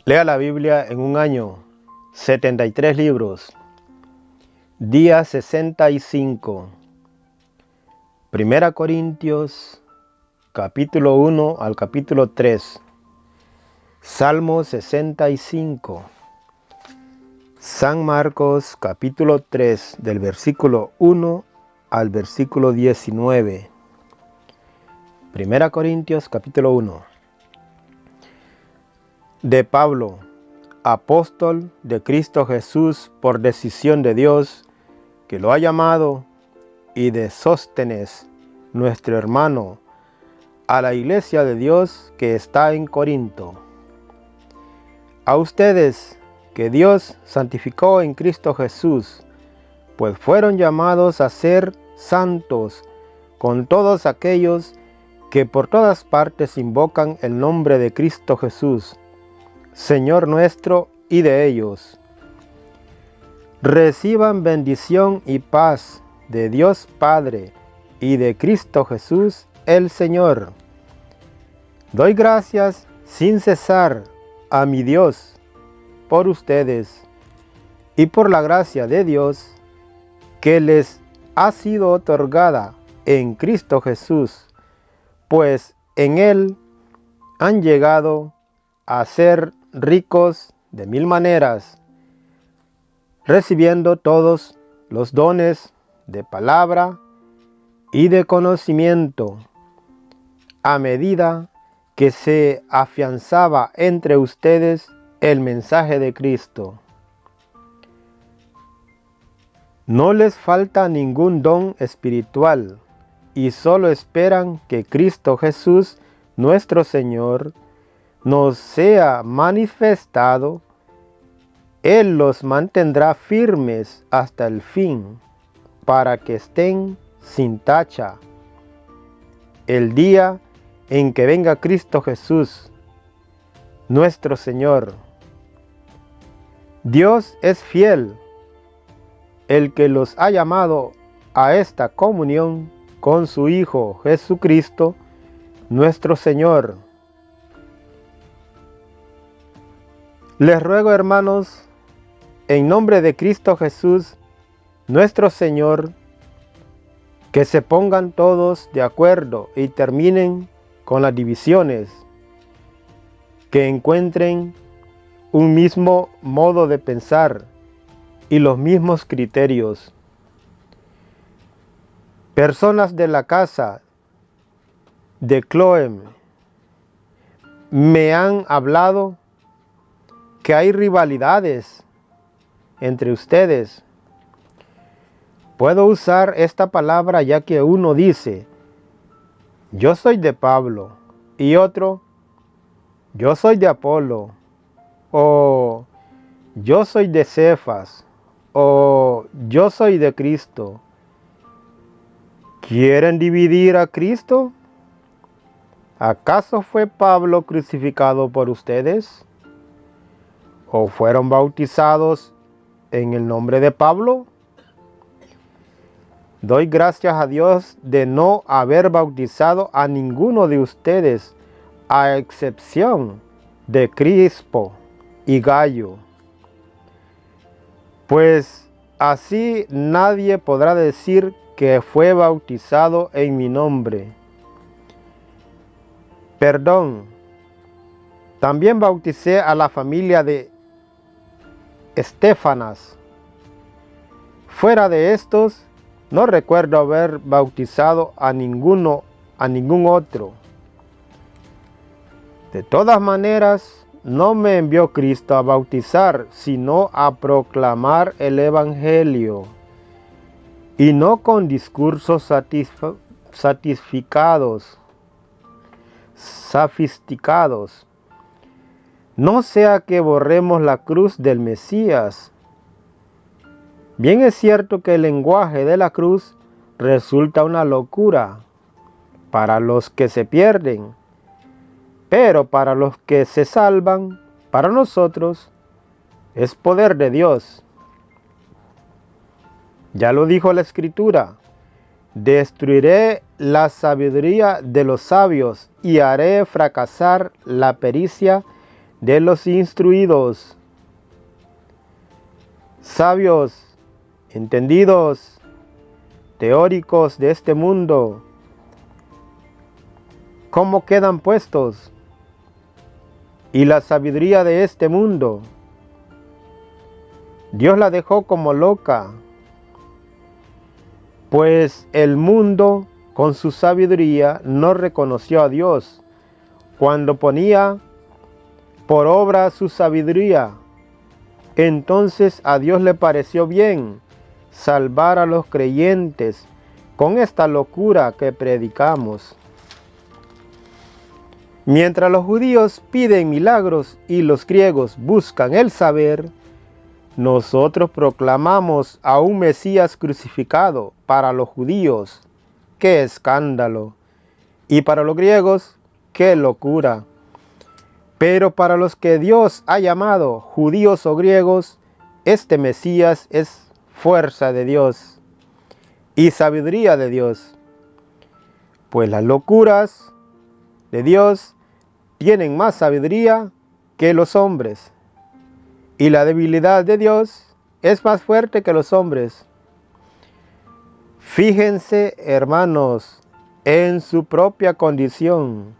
Lea la Biblia en un año, 73 libros, día 65. Primera Corintios, capítulo 1 al capítulo 3. Salmo 65. San Marcos, capítulo 3, del versículo 1 al versículo 19. Primera Corintios, capítulo 1. De Pablo, apóstol de Cristo Jesús por decisión de Dios, que lo ha llamado, y de Sóstenes, nuestro hermano, a la iglesia de Dios que está en Corinto. A ustedes, que Dios santificó en Cristo Jesús, pues fueron llamados a ser santos con todos aquellos que por todas partes invocan el nombre de Cristo Jesús, Señor nuestro, y de ellos. Reciban bendición y paz de Dios Padre y de Cristo Jesús el Señor. Doy gracias sin cesar a mi Dios por ustedes y por la gracia de Dios que les ha sido otorgada en Cristo Jesús, pues en Él han llegado a ser ricos de mil maneras, recibiendo todos los dones de palabra y de conocimiento, a medida que se afianzaba entre ustedes el mensaje de Cristo. No les falta ningún don espiritual, y solo esperan que Cristo Jesús, nuestro Señor, nos sea manifestado. Él los mantendrá firmes hasta el fin, para que estén sin tacha el día en que venga Cristo Jesús, nuestro Señor. Dios es fiel, el que los ha llamado a esta comunión con su Hijo Jesucristo, nuestro Señor. Les ruego, hermanos, en nombre de Cristo Jesús, nuestro Señor, que se pongan todos de acuerdo y terminen con las divisiones, que encuentren un mismo modo de pensar y los mismos criterios. Personas de la casa de Cloem me han hablado que hay rivalidades entre ustedes. Puedo usar esta palabra ya que uno dice, yo soy de Pablo, y otro, yo soy de Apolo, o yo soy de Cefas, o yo soy de Cristo. ¿Quieren dividir a Cristo? ¿Acaso fue Pablo crucificado por ustedes? ¿O fueron bautizados en el nombre de Pablo? Doy gracias a Dios de no haber bautizado a ninguno de ustedes, a excepción de Crispo y Gayo, pues así nadie podrá decir que fue bautizado en mi nombre. Perdón, también bauticé a la familia de Estéfanas. Fuera de estos, no recuerdo haber bautizado a ningún otro. De todas maneras, no me envió Cristo a bautizar, sino a proclamar el Evangelio, y no con discursos sofisticados, no sea que borremos la cruz del Mesías. Bien es cierto que el lenguaje de la cruz resulta una locura para los que se pierden, pero para los que se salvan, para nosotros, es poder de Dios. Ya lo dijo la Escritura, destruiré la sabiduría de los sabios y haré fracasar la pericia de los instruidos, sabios, entendidos, teóricos de este mundo. ¿Cómo quedan puestos? Y la sabiduría de este mundo, Dios la dejó como loca, pues el mundo con su sabiduría no reconoció a Dios cuando ponía por obra su sabiduría. Entonces a Dios le pareció bien salvar a los creyentes con esta locura que predicamos. Mientras los judíos piden milagros y los griegos buscan el saber, nosotros proclamamos a un Mesías crucificado. Para los judíos, ¡qué escándalo! Y para los griegos, ¡qué locura! Pero para los que Dios ha llamado, judíos o griegos, este Mesías es fuerza de Dios y sabiduría de Dios. Pues las locuras de Dios tienen más sabiduría que los hombres, y la debilidad de Dios es más fuerte que los hombres. Fíjense, hermanos, en su propia condición.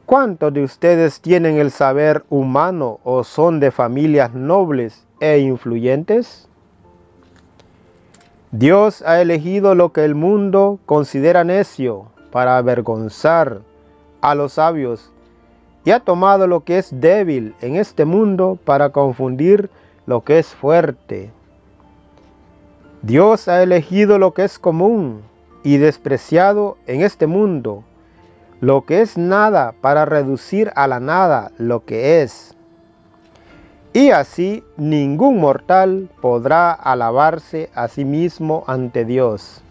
¿Cuántos de ustedes tienen el saber humano o son de familias nobles e influyentes? Dios ha elegido lo que el mundo considera necio para avergonzar a los sabios, y ha tomado lo que es débil en este mundo para confundir lo que es fuerte. Dios ha elegido lo que es común y despreciado en este mundo, lo que es nada, para reducir a la nada lo que es. Y así ningún mortal podrá alabarse a sí mismo ante Dios.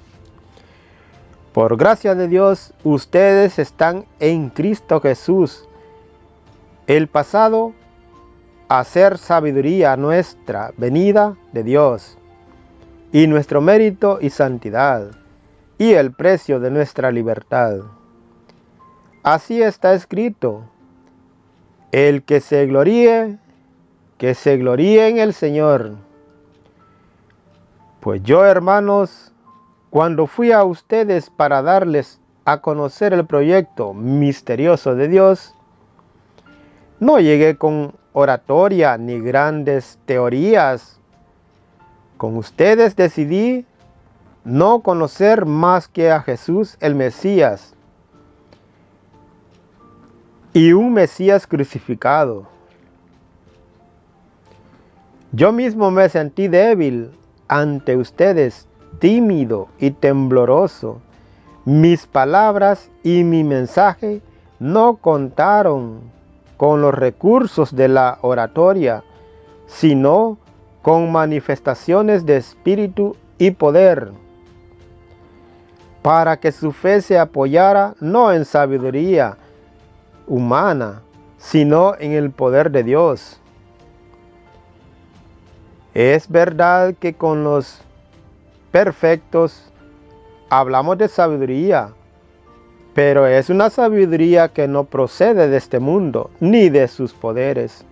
Por gracia de Dios, ustedes están en Cristo Jesús. El pasado a ser sabiduría nuestra, venida de Dios, y nuestro mérito y santidad, y el precio de nuestra libertad. Así está escrito: el que se gloríe en el Señor. Pues yo, hermanos, cuando fui a ustedes para darles a conocer el proyecto misterioso de Dios, no llegué con oratoria ni grandes teorías. Con ustedes decidí no conocer más que a Jesús el Mesías, y un Mesías crucificado. Yo mismo me sentí débil ante ustedes, tímido y tembloroso. Mis palabras y mi mensaje no contaron con los recursos de la oratoria, sino con manifestaciones de espíritu y poder, para que su fe se apoyara no en sabiduría humana, sino en el poder de Dios. Es verdad que con los perfectos hablamos de sabiduría, pero es una sabiduría que no procede de este mundo, ni de sus poderes,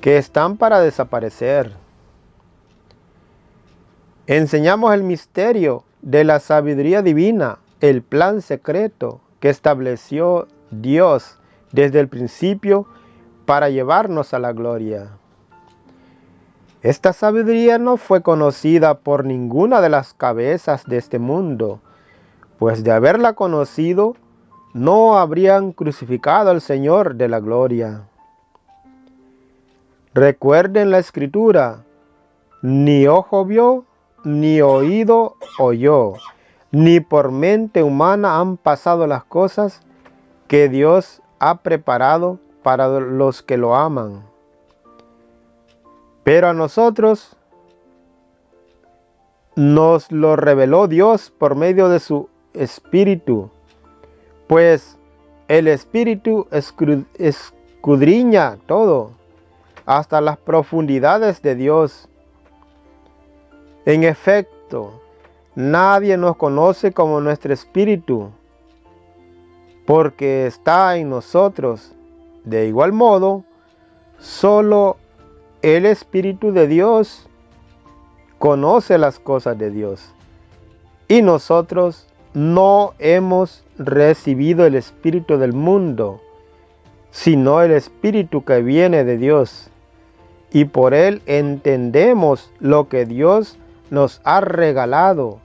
que están para desaparecer. Enseñamos el misterio de la sabiduría divina, el plan secreto que estableció Dios desde el principio para llevarnos a la gloria. Esta sabiduría no fue conocida por ninguna de las cabezas de este mundo, pues de haberla conocido, no habrían crucificado al Señor de la gloria. Recuerden la Escritura: ni ojo vio, ni oído oyó, ni por mente humana han pasado las cosas que Dios ha preparado para los que lo aman. Pero a nosotros nos lo reveló Dios por medio de su Espíritu, pues el Espíritu escudriña todo, hasta las profundidades de Dios. En efecto, nadie nos conoce como nuestro espíritu, porque está en nosotros, De igual modo, solo el Espíritu de Dios conoce las cosas de Dios. Y nosotros no hemos recibido el espíritu del mundo, sino el Espíritu que viene de Dios. Y por él entendemos lo que Dios nos ha regalado.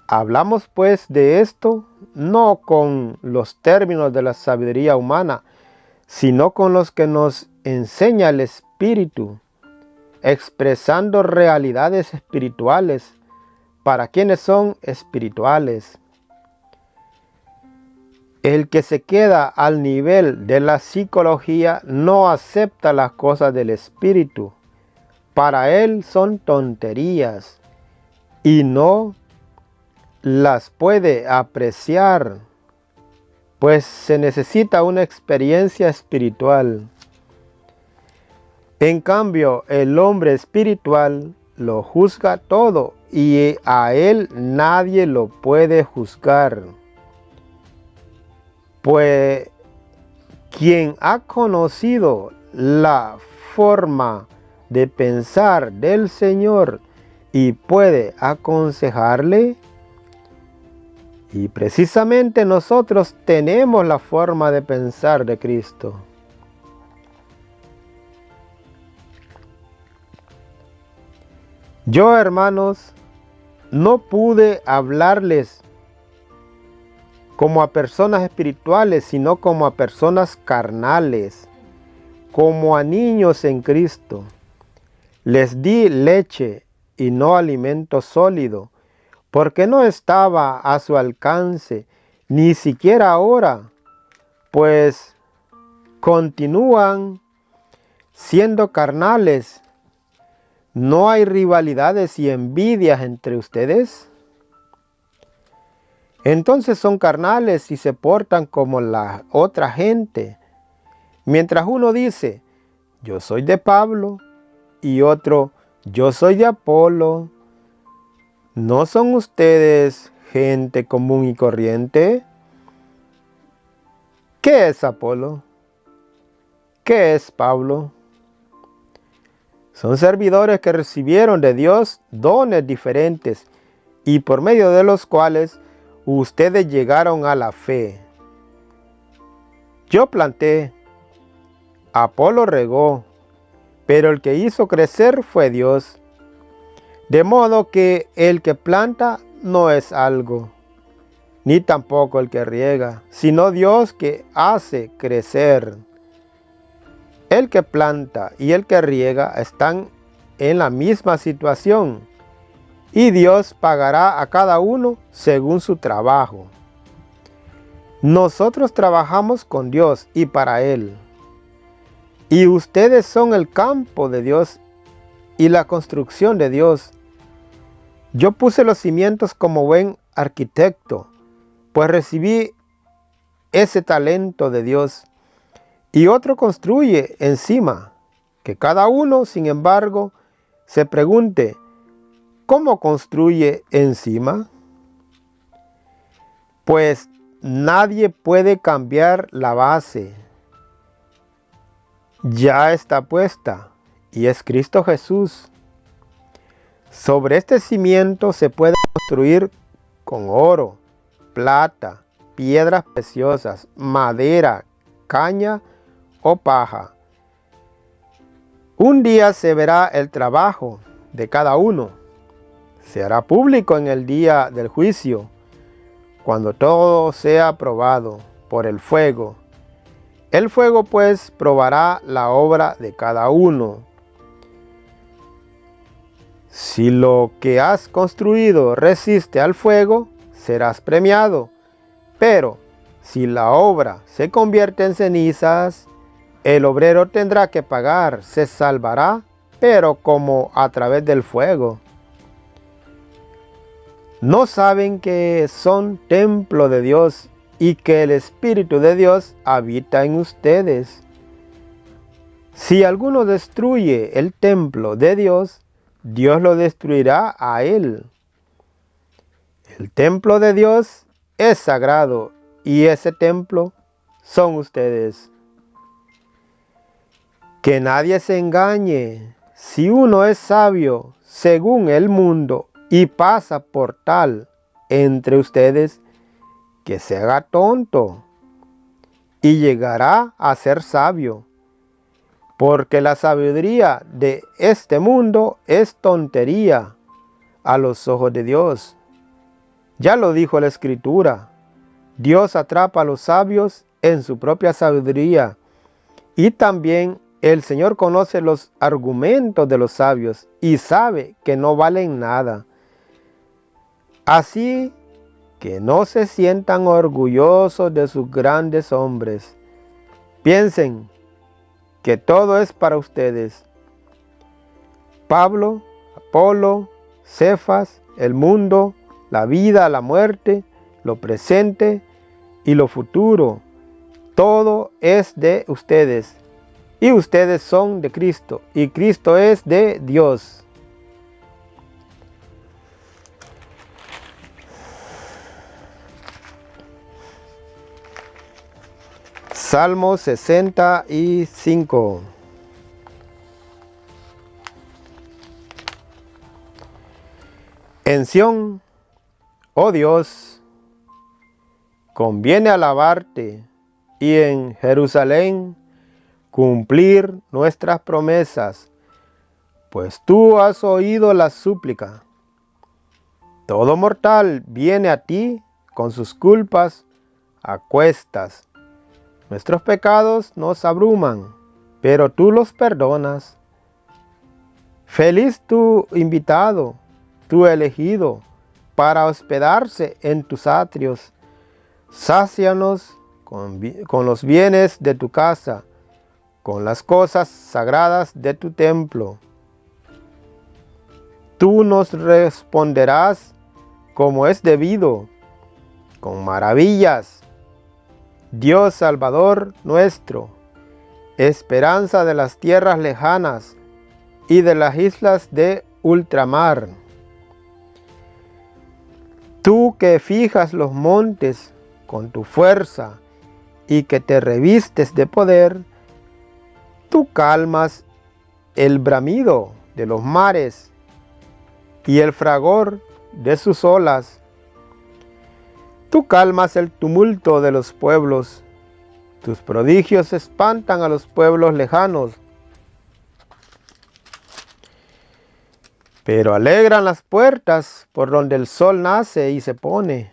Hablamos pues de esto no con los términos de la sabiduría humana, sino con los que nos enseña el Espíritu, expresando realidades espirituales para quienes son espirituales. El que se queda al nivel de la psicología no acepta las cosas del Espíritu. Para él son tonterías y no las puede apreciar, pues se necesita una experiencia espiritual. En cambio, el hombre espiritual lo juzga todo y a él nadie lo puede juzgar. Pues quien ha conocido la forma de pensar del Señor y puede aconsejarle, y precisamente nosotros tenemos la forma de pensar de Cristo. Yo, hermanos, no pude hablarles como a personas espirituales, sino como a personas carnales, como a niños en Cristo. Les di leche y no alimento sólido, porque no estaba a su alcance, ni siquiera ahora, pues continúan siendo carnales. ¿No hay rivalidades y envidias entre ustedes? Entonces son carnales y se portan como la otra gente. Mientras uno dice, yo soy de Pablo, y otro, yo soy de Apolo, ¿no son ustedes gente común y corriente? ¿Qué es Apolo? ¿Qué es Pablo? Son servidores que recibieron de Dios dones diferentes y por medio de los cuales ustedes llegaron a la fe. Yo planté, Apolo regó, pero el que hizo crecer fue Dios. De modo que el que planta no es algo, ni tampoco el que riega, sino Dios que hace crecer. El que planta y el que riega están en la misma situación, y Dios pagará a cada uno según su trabajo. Nosotros trabajamos con Dios y para Él, y ustedes son el campo de Dios y la construcción de Dios. Yo puse los cimientos como buen arquitecto, pues recibí ese talento de Dios, y otro construye encima. Que cada uno, sin embargo, se pregunte, ¿cómo construye encima? Pues nadie puede cambiar la base. Ya está puesta, y es Cristo Jesús. Sobre este cimiento se puede construir con oro, plata, piedras preciosas, madera, caña o paja. Un día se verá el trabajo de cada uno. Se hará público en el día del juicio, cuando todo sea probado por el fuego. El fuego pues probará la obra de cada uno. Si lo que has construido resiste al fuego, serás premiado. Pero si la obra se convierte en cenizas, el obrero tendrá que pagar, se salvará, pero como a través del fuego. ¿No saben que son templo de Dios y que el Espíritu de Dios habita en ustedes? Si alguno destruye el templo de Dios, Dios lo destruirá a él. El templo de Dios es sagrado y ese templo son ustedes. Que nadie se engañe. Si uno es sabio según el mundo y pasa por tal entre ustedes, que se haga tonto y llegará a ser sabio. Porque la sabiduría de este mundo es tontería a los ojos de Dios. Ya lo dijo la Escritura. Dios atrapa a los sabios en su propia sabiduría. Y también el Señor conoce los argumentos de los sabios y sabe que no valen nada. Así que no se sientan orgullosos de sus grandes hombres. Piensen que todo es para ustedes. Pablo, Apolo, Cefas, el mundo, la vida, la muerte, lo presente y lo futuro, todo es de ustedes. Y ustedes son de Cristo, y Cristo es de Dios. Salmo 65. En Sión, oh Dios, conviene alabarte, y en Jerusalén cumplir nuestras promesas, pues tú has oído la súplica. Todo mortal viene a ti con sus culpas a cuestas. Nuestros pecados nos abruman, pero tú los perdonas. Feliz tu invitado, tu elegido, para hospedarse en tus atrios. Sácianos con los bienes de tu casa, con las cosas sagradas de tu templo. Tú nos responderás como es debido, con maravillas. Dios Salvador nuestro, esperanza de las tierras lejanas y de las islas de ultramar. Tú que fijas los montes con tu fuerza y que te revistes de poder, tú calmas el bramido de los mares y el fragor de sus olas. Tú calmas el tumulto de los pueblos. Tus prodigios espantan a los pueblos lejanos. Pero alegran las puertas por donde el sol nace y se pone.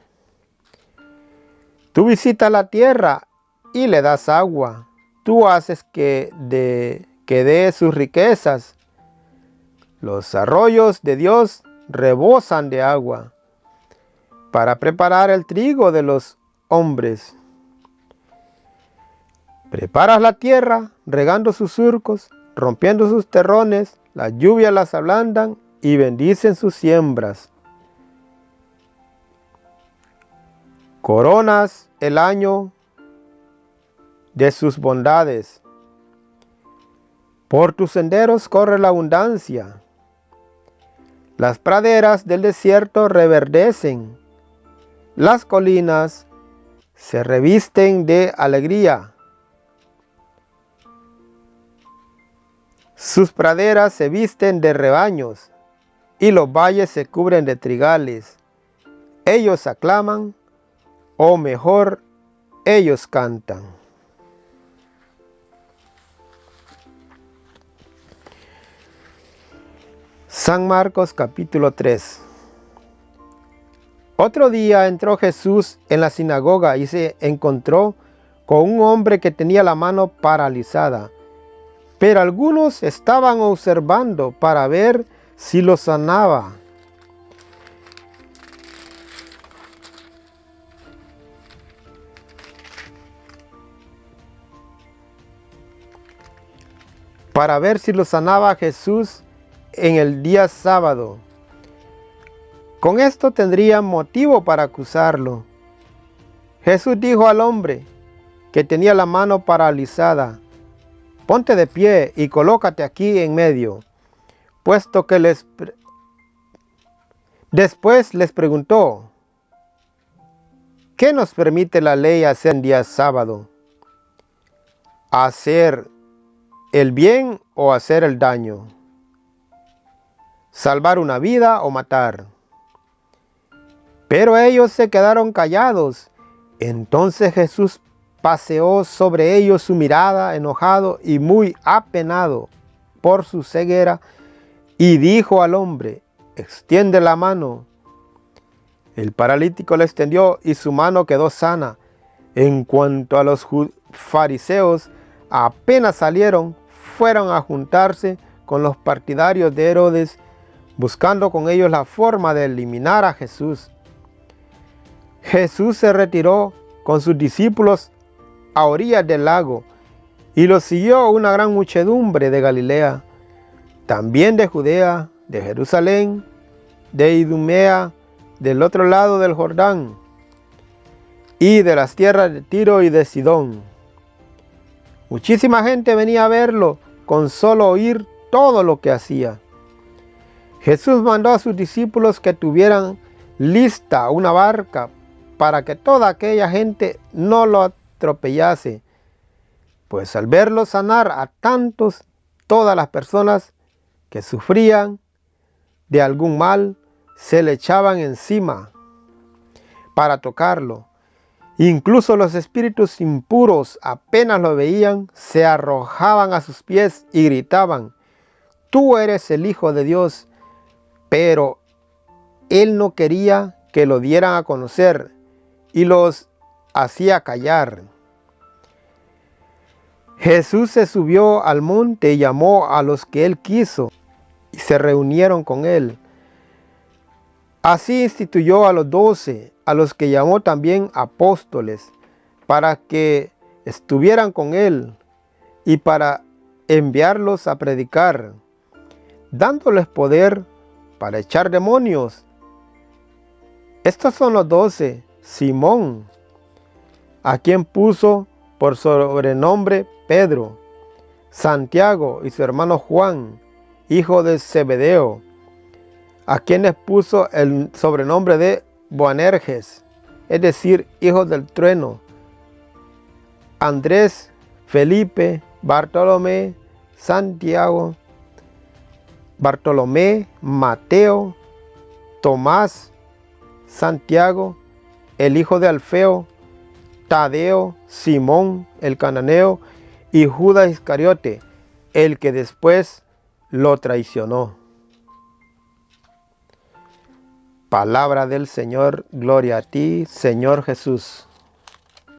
Tú visitas la tierra y le das agua. Tú haces que dé sus riquezas. Los arroyos de Dios rebosan de agua para preparar el trigo de los hombres. Preparas la tierra, regando sus surcos, rompiendo sus terrones, las lluvias las ablandan y bendicen sus siembras. Coronas el año de sus bondades. Por tus senderos corre la abundancia. Las praderas del desierto reverdecen. Las colinas se revisten de alegría. Sus praderas se visten de rebaños y los valles se cubren de trigales. Ellos aclaman, o mejor, ellos cantan. San Marcos capítulo 3. Otro día entró Jesús en la sinagoga y se encontró con un hombre que tenía la mano paralizada. Pero algunos estaban observando para ver si lo sanaba. Para ver si lo sanaba Jesús en el día sábado. Con esto tendrían motivo para acusarlo. Jesús dijo al hombre que tenía la mano paralizada: ponte de pie y colócate aquí en medio. Puesto que después les preguntó: ¿qué nos permite la ley hacer en día sábado? Hacer el bien o hacer el daño, salvar una vida o matar. Pero ellos se quedaron callados. Entonces Jesús paseó sobre ellos su mirada, enojado y muy apenado por su ceguera, y dijo al hombre: extiende la mano. El paralítico la extendió y su mano quedó sana. En cuanto a los fariseos, apenas salieron, fueron a juntarse con los partidarios de Herodes, buscando con ellos la forma de eliminar a Jesús. Jesús se retiró con sus discípulos a orillas del lago, y lo siguió una gran muchedumbre de Galilea, también de Judea, de Jerusalén, de Idumea, del otro lado del Jordán, y de las tierras de Tiro y de Sidón. Muchísima gente venía a verlo con solo oír todo lo que hacía. Jesús mandó a sus discípulos que tuvieran lista una barca para que toda aquella gente no lo atropellase, pues al verlo sanar a tantos, todas las personas que sufrían de algún mal se le echaban encima para tocarlo. Incluso los espíritus impuros, apenas lo veían, se arrojaban a sus pies y gritaban: tú eres el Hijo de Dios. Pero él no quería que lo dieran a conocer y los hacía callar. Jesús se subió al monte y llamó a los que él quiso, y se reunieron con él. Así instituyó a los 12, a los que llamó también apóstoles, para que estuvieran con él y para enviarlos a predicar, dándoles poder para echar demonios. Estos son los 12: Simón, a quien puso por sobrenombre Pedro; Santiago y su hermano Juan, hijo de Zebedeo, a quienes puso el sobrenombre de Boanerges, es decir, hijos del trueno; Andrés, Felipe, Bartolomé, Santiago, Bartolomé, Mateo, Tomás, Santiago, el hijo de Alfeo, Tadeo, Simón el cananeo y Judas Iscariote, el que después lo traicionó. Palabra del Señor. Gloria a ti, Señor Jesús.